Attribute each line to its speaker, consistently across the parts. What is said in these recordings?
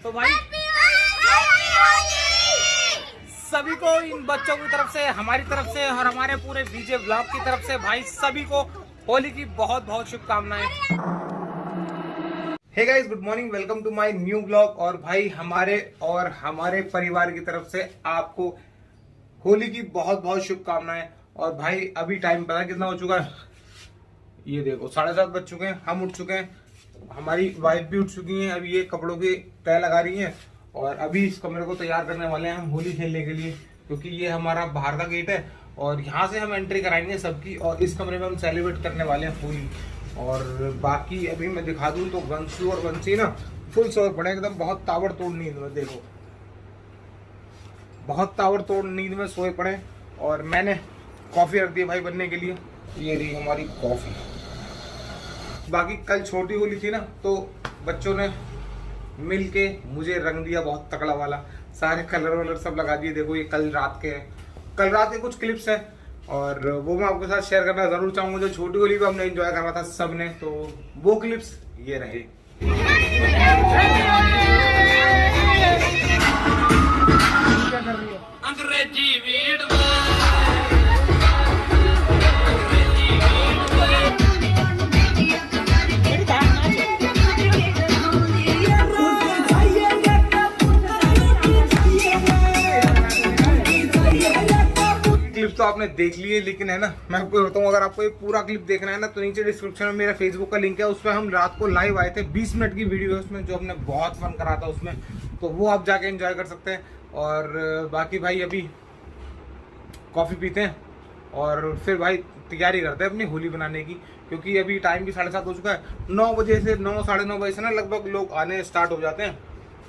Speaker 1: तो भाई सभी को इन बच्चों की तरफ से, हमारी तरफ से और हमारे पूरे बीजे ब्लॉग की तरफ से भाई सभी को होली की बहुत बहुत शुभकामनाएं। Hey guys, good morning, welcome to my new blog. और भाई हमारे परिवार की तरफ से आपको होली की बहुत बहुत शुभकामनाएं। और भाई अभी टाइम पता कितना हो चुका है, ये देखो 7:30 बज चुके हैं, हम उठ चुके हैं, हमारी वाइफ भी उठ चुकी हैं। अभी ये कपड़ों की तय लगा रही हैं और अभी इस कमरे को तैयार करने वाले हैं हम होली खेलने के लिए, क्योंकि ये हमारा बाहर का गेट है और यहाँ से हम एंट्री कराएंगे सबकी और इस कमरे में हम सेलिब्रेट करने वाले हैं होली। और बाकी अभी मैं दिखा दूं तो वंशु और वंशी ना फुल सोए पड़े एकदम, बहुत ताबड़तोड़ नींद में, देखो बहुत ताबड़तोड़ नींद में सोए पड़े। और मैंने कॉफी रख दी भाई बनने के लिए, ये रही हमारी कॉफी। बाकी कल छोटी होली थी ना, तो बच्चों ने मिलके मुझे रंग दिया बहुत तगड़ा वाला, सारे कलर वलर सब लगा दिए। देखो ये कल रात के कुछ क्लिप्स है और वो मैं आपके साथ शेयर करना जरूर चाहूंगा। जो छोटी होली भी हमने एंजॉय करा था सबने, तो वो क्लिप्स ये रहे। क्या कर रही है? अंग्रेजी वीडियो। क्लिप तो आपने देख लिए, लेकिन है ना मैं आपको बताऊं, अगर आपको ये पूरा क्लिप देखना है ना तो नीचे डिस्क्रिप्शन में मेरा फेसबुक का लिंक है, उसमें हम रात को लाइव आए थे, 20 मिनट की वीडियो है उसमें, जो हमने बहुत फन करा था उसमें, तो वो आप जाके एंजॉय कर सकते हैं। और बाकी भाई अभी कॉफ़ी पीते हैं और फिर भाई तैयारी करते हैं अपनी होली बनाने की, क्योंकि अभी टाइम भी 7:30 हो चुका है। 9 बजे से 9 साढ़े 9 बजे से ना लगभग लोग आने स्टार्ट हो जाते हैं,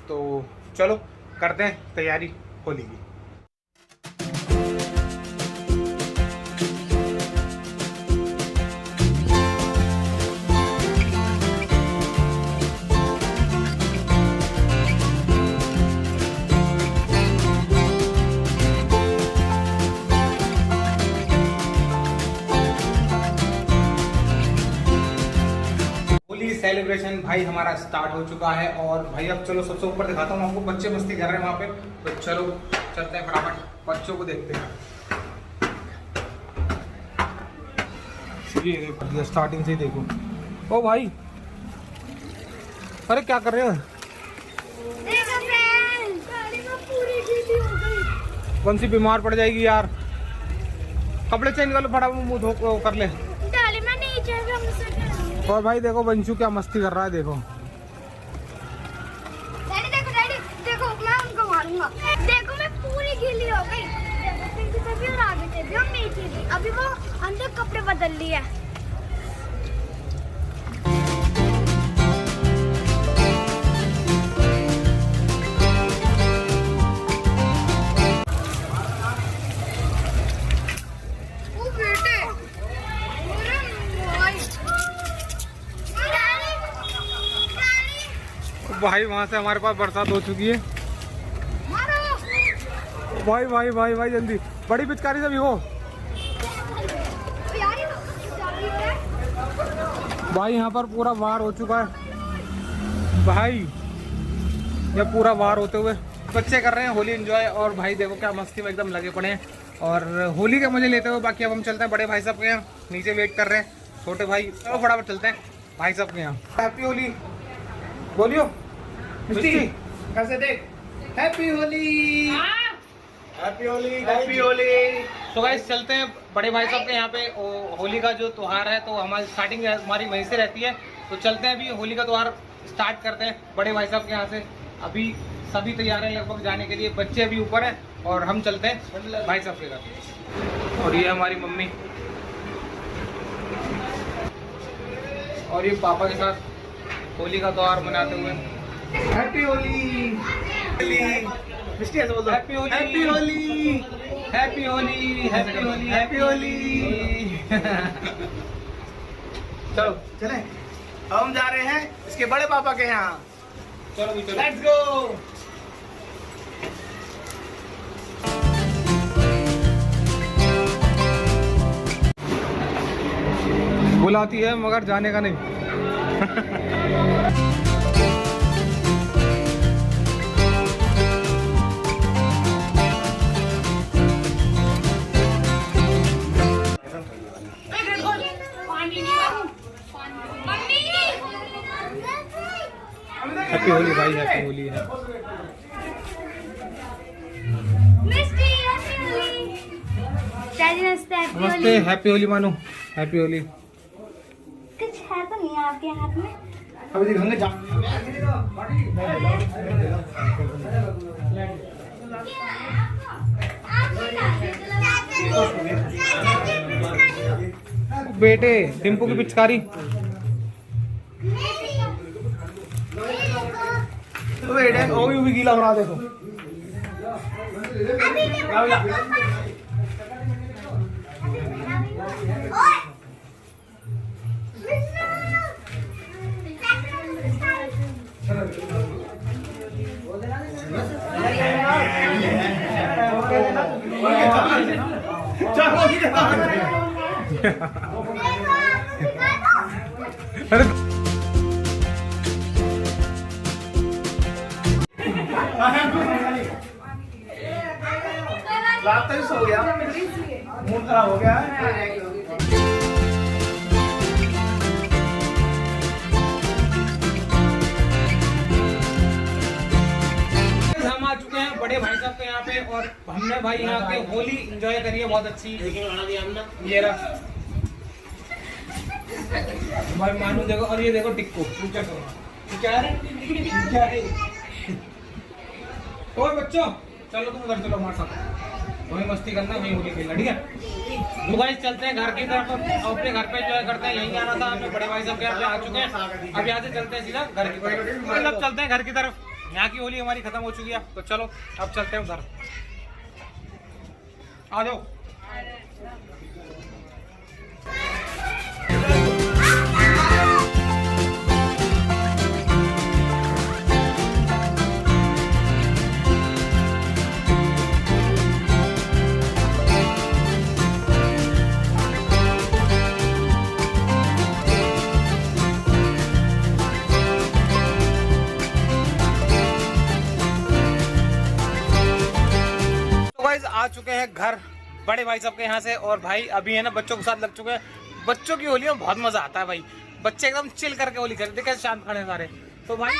Speaker 1: तो चलो करते हैं तैयारी होली की। सेलिब्रेशन भाई हमारा स्टार्ट हो चुका है और भाई अब चलो सबसे ऊपर दिखाता हूँ आपको, बच्चे मस्ती कर रहे हैं वहाँ पे, तो चलो चलते हैं फटाफट बच्चों को देखते हैं। ये देखो स्टार्टिंग से ही देखो। ओ भाई, अरे क्या कर रहे हो? कौन सी बीमार पड़ जाएगी यार, कपड़े चेंज कर लो फटाफट, मुंह धो कर ले। और भाई देखो वंशु क्या मस्ती कर रहा है, देखो
Speaker 2: डैडी देखो मैं उनको मारूंगा। देखो मैं पूरी गीली हो गई, भी और आगे से भी और नीचे भी। अभी वो अंदर कपड़े बदल लिए।
Speaker 1: भाई वहां से हमारे पास बरसात हो चुकी है। भाई भाई भाई भाई जल्दी, बड़ी पिचकारी से भी हो भाई। यहाँ पर पूरा वार हो चुका है भाई, ये पूरा वार होते हुए बच्चे कर रहे हैं होली एंजॉय। और भाई देखो क्या मस्ती में एकदम लगे पड़े हैं और होली के मजे लेते हुए। बाकी अब हम चलते हैं बड़े भाई साहब के यहाँ, नीचे वेट कर रहे हैं छोटे भाई, चलो फटाफट चलते हैं भाई साहब के यहाँ। हैप्पी होली बोलियो कैसे देख, happy Holi, happy Holi, happy Holi. तो गाइस चलते हैं बड़े भाई साहब के यहाँ पे। होली का जो त्योहार है तो हमारी स्टार्टिंग हमारी वहीं से रहती है, तो चलते हैं अभी होली का त्योहार स्टार्ट करते हैं बड़े भाई साहब के यहाँ से। अभी सभी तैयार हैं लगभग जाने के लिए, बच्चे अभी ऊपर हैं और हम चलते हैं भाई साहब के घर। और ये हमारी मम्मी और ये पापा के साथ होली का त्योहार मनाते हुए। हैप्पी होली, मिस्टी ऐसे बोल दो, happy Holi, happy Holi, happy Holi, happy Holi, happy Holi. चलो चले, हम जा रहे हैं इसके बड़े पापा के यहाँ। चलो लेट्स गो। बुलाती है मगर जाने का नहीं। हैप्पी होली भाई, हैप्पी होली है।
Speaker 2: मिस्टी हैप्पी होली। चाची नमस्ते, हैप्पी
Speaker 1: नमस्ते,
Speaker 2: होली।
Speaker 1: हैप्पी होली मानू, हैप्पी होली।
Speaker 2: कुछ है तो नहीं आपके हाथ में?
Speaker 1: अभी दिखाएंगे जा। बेटे टिम्पू की पिचकारी। बेटे वो भी गीला बना देखो। रात तक सो गया, मूड खराब हो गया। हम आ चुके हैं बड़े भाई साहब के यहाँ पे और हमने भाई यहाँ पे होली एंजॉय करी है बहुत अच्छी। ये रहा भाई मानू देखो, और ये देखो टिक्को क्या है। और बच्चों चलो तुम घर चलो हमारे साथ, वही मस्ती करना, वही होली खेलना, ठीक है। तो गाइस चलते हैं घर की तरफ, अपने घर पे एंजॉय करते हैं। यहीं आना था, अपने बड़े भाई साहब के यहाँ पे आ चुके हैं। अब यहाँ से चलते हैं सीधा घर की तरफ, मतलब चलते हैं घर की तरफ। यहाँ की होली हमारी खत्म हो चुकी है, तो चलो अब चलते हैं उधर, आ जाओ। आ चुके हैं घर बड़े भाई साहब के यहाँ से, और भाई अभी है ना बच्चों के साथ लग चुके हैं। बच्चों की होली में बहुत मजा आता है भाई, बच्चे एकदम चिल करके होली खेलते, कैसे शांत खड़े सारे। तो भाई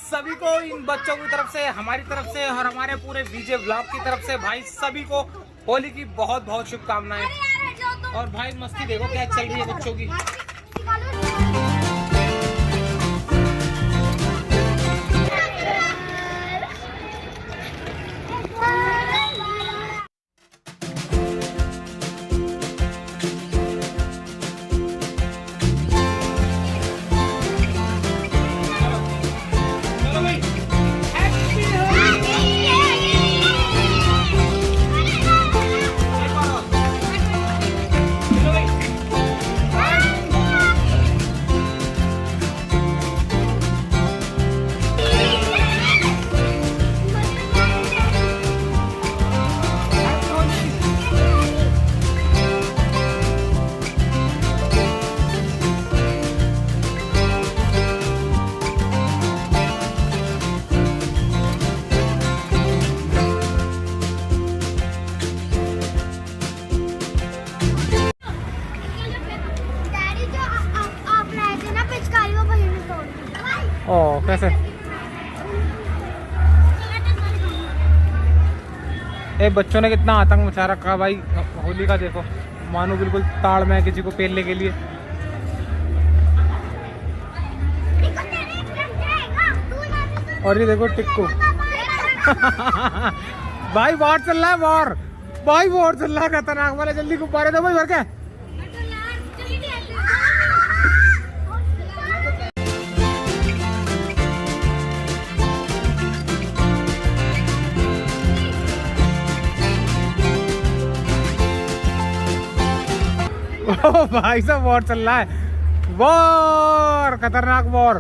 Speaker 1: सभी को इन बच्चों की तरफ से, हमारी तरफ से और हमारे पूरे बीजे ब्लॉग की तरफ से भाई सभी को होली की बहुत बहुत शुभकामनाएं। और भाई मस्ती देखो क्या चल रही है बच्चों की। ओ कैसे ए बच्चों ने कितना आतंक मचा रखा भाई होली का। देखो मानो बिल्कुल ताड़ में किसी को पेलने के लिए। और ये देखो टिक्कू भाई वॉर चल रहा है, वॉर भाई, वॉर चल रहा है खतरनाक वाला। जल्दी गुब्बारे दो भाई भर के। भाई साहब वॉर चल रहा है, वॉर, खतरनाक वॉर।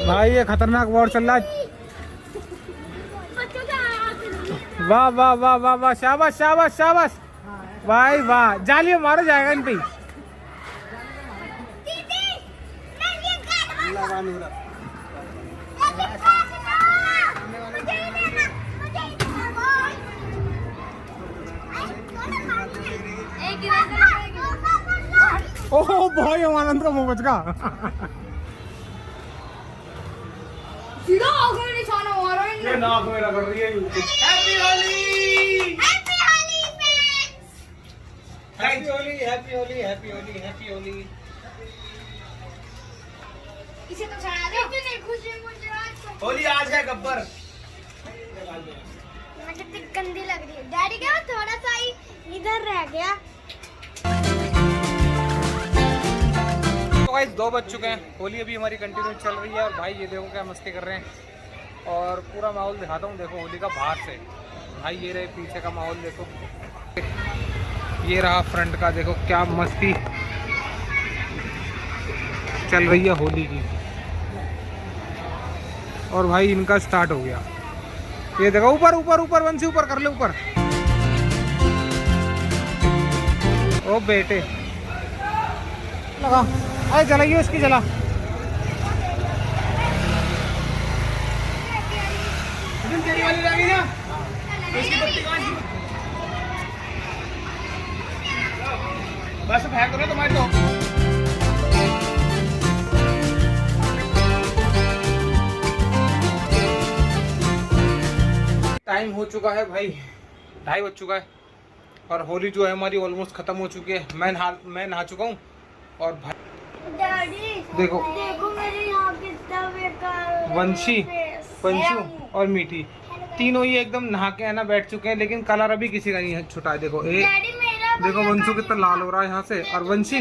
Speaker 1: भाई ये खतरनाक वॉर चल रहा है। वाह वाह वाह वाह वाह, शाबाश शाबाश शाबाश भाई वाह। जाली मारो जाएगा इन पे। ओह भाई आनंद का मुंह बच गया।
Speaker 2: सीधा आंखों में निशाना मारा
Speaker 1: ये नाक में रगड़ रही है। Happy Holi,
Speaker 2: happy Holi friends.
Speaker 1: Happy Holi, happy Holi, happy Holi, happy Holi.
Speaker 2: इसे तो चढ़ा दो। इतनी खुशी मुझे आज तो।
Speaker 1: होली आज है गब्बर।
Speaker 2: मैं कितनी गंदी लग रही है। डैडी क्या थोड़ा सा ही इधर रह गया।
Speaker 1: तो गाइस 2 बज चुके हैं, होली अभी हमारी कंटिन्यू चल रही है और भाई ये देखो क्या मस्ती कर रहे हैं। और पूरा माहौल दिखाता हूँ, देखो होली का बाहर से। भाई ये रहे पीछे का माहौल देखो, ये रहा फ्रंट का, देखो क्या मस्ती चल रही है होली की। और भाई इनका स्टार्ट हो गया, ये देखो ऊपर ऊपर ऊपर वंशी ऊपर कर ले ऊपर। ओ बेटे लगा, अरे जलाइए उसकी जला। तेरी वाली लगी ना, इसकी बत्ती कहाँ थी? बस फेंक दो तुम्हारी तो। टाइम हो चुका है भाई, 2:30 बज चुका है और होली जो है हमारी ऑलमोस्ट खत्म हो चुकी है। मैं नहा चुका हूँ और भाई
Speaker 2: डैडी
Speaker 1: देखो
Speaker 2: मेरे यहाँ कितना बेकार
Speaker 1: वंशी, पंचू और मीठी तीनों ही एकदम नहा के है ना बैठ चुके हैं, लेकिन कलर अभी किसी का नहीं छुटा है। देखो
Speaker 2: डैडी मेरा
Speaker 1: देखो वंशु कितना लाल हो रहा है यहाँ से, और वंशी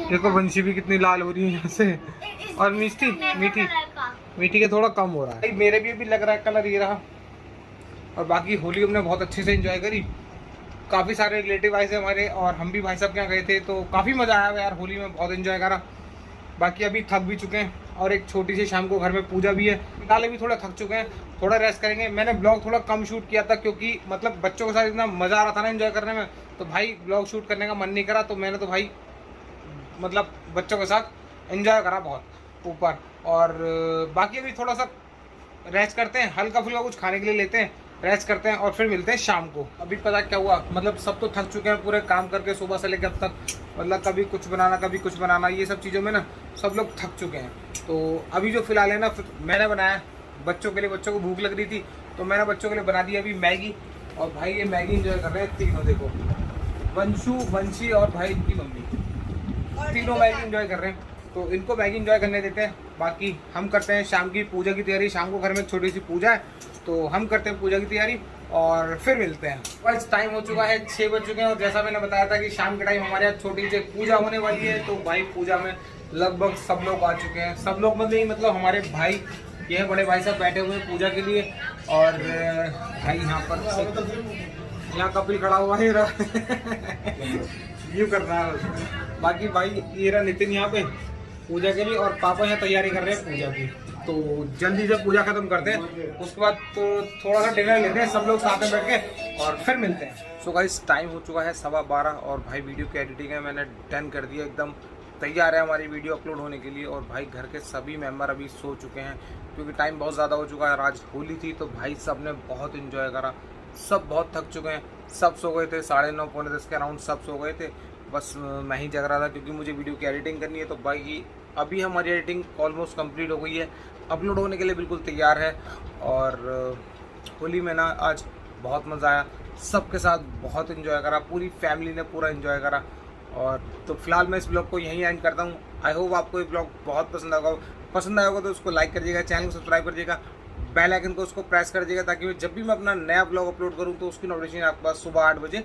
Speaker 1: देखो वंशी भी कितनी लाल हो रही है यहाँ से। और मीठी के थोड़ा कम हो रहा है। मेरे भी अभी लग रहा है कलर ये रहा। और बाकी होली हमने बहुत अच्छे से एंजॉय करी, काफ़ी सारे रिलेटिव आए थे हमारे और हम भी भाई साहब के यहाँ गए थे, तो काफ़ी मज़ा आया यार, होली में बहुत एंजॉय करा। बाकी अभी थक भी चुके हैं और एक छोटी सी शाम को घर में पूजा भी है, फिलहाल भी थोड़ा थक चुके हैं, थोड़ा रेस्ट करेंगे। मैंने ब्लॉग थोड़ा कम शूट किया था क्योंकि मतलब बच्चों के साथ इतना मज़ा आ रहा था ना एंजॉय करने में, तो भाई ब्लॉग शूट करने का मन नहीं करा, तो मैंने तो भाई मतलब बच्चों के साथ एंजॉय करा बहुत ऊपर। और बाकी अभी थोड़ा सा रेस्ट करते हैं, हल्का फुल्का कुछ खाने के लिए लेते हैं, रेस्ट करते हैं और फिर मिलते हैं शाम को। अभी पता क्या हुआ, मतलब सब तो थक चुके हैं पूरे काम करके सुबह से लेकर अब तक, मतलब कभी कुछ बनाना कभी कुछ बनाना, ये सब चीज़ों में ना सब लोग थक चुके हैं। तो अभी जो फिलहाल है ना, मैंने बनाया बच्चों के लिए, बच्चों को भूख लग रही थी तो मैंने बच्चों के लिए बना दी अभी मैगी। और भाई ये मैगी इंजॉय कर रहे हैं तीनों, देखो वंशु, वंशी और भाई इनकी मम्मी, तीनों मैगी इंजॉय कर रहे हैं, तो इनको मैगी इंजॉय करने देते हैं। बाकी हम करते हैं शाम की पूजा की तैयारी, शाम को घर में एक छोटी सी पूजा है, तो हम करते हैं पूजा की तैयारी और फिर मिलते हैं। बस टाइम हो चुका है, 6 बज चुके हैं और जैसा मैंने बताया था कि शाम के टाइम हमारे यहाँ छोटी सी पूजा होने वाली है, तो भाई पूजा में लगभग सब लोग आ चुके हैं, सब लोग मतलब हमारे भाई, ये बड़े भाई साहब बैठे हुए हैं पूजा के लिए। और भाई यहाँ पर यहाँ कपिल खड़ा हुआ है यूँ कर रहा है। बाकी भाई ये रहा नितिन यहाँ पे पूजा के लिए और पापा यहाँ तैयारी कर रहे हैं पूजा की, तो जल्दी से पूजा खत्म करते हैं, उसके बाद तो थोड़ा सा डिनर लेते हैं सब लोग साथ में बैठ के और फिर मिलते हैं। सो गाइस टाइम हो चुका है 12:15 और भाई वीडियो की एडिटिंग है मैंने डन कर दिया, एकदम तैयार है हमारी वीडियो अपलोड होने के लिए। और भाई घर के सभी मेम्बर अभी सो चुके हैं क्योंकि टाइम बहुत ज़्यादा हो चुका है, आज होली थी तो भाई सब ने बहुत इन्जॉय करा, सब बहुत थक चुके हैं, सब सो गए थे, 9:30 पौने 10 के अराउंड सब सो गए थे, बस मैं ही जग रहा था क्योंकि मुझे वीडियो की एडिटिंग करनी है। तो भाई अभी हमारी एडिटिंग ऑलमोस्ट कंप्लीट हो गई है, अपलोड होने के लिए बिल्कुल तैयार है। और होली में ना आज बहुत मज़ा आया, सबके साथ बहुत इन्जॉय करा, पूरी फैमिली ने पूरा इन्जॉय करा। और तो फिलहाल मैं इस ब्लॉग को यहीं एंड करता हूँ। आई होप आपको ये ब्लॉग बहुत पसंद आया होगा तो उसको लाइक कर दीजिएगा, चैनल को सब्सक्राइब कर दीजिएगा, बेल आइकन को उसको प्रेस कर दीजिएगा ताकि जब भी मैं अपना नया ब्लॉग अपलोड करूँ तो उसकी नोटिफिकेशन आपके पास सुबह 8 बजे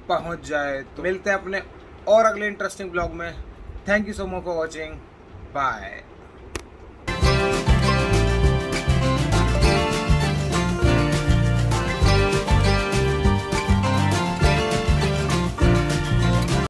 Speaker 1: पहुँच जाए। तो मिलते हैं अपने और अगले इंटरेस्टिंग ब्लॉग में। Thank you so much for watching, bye.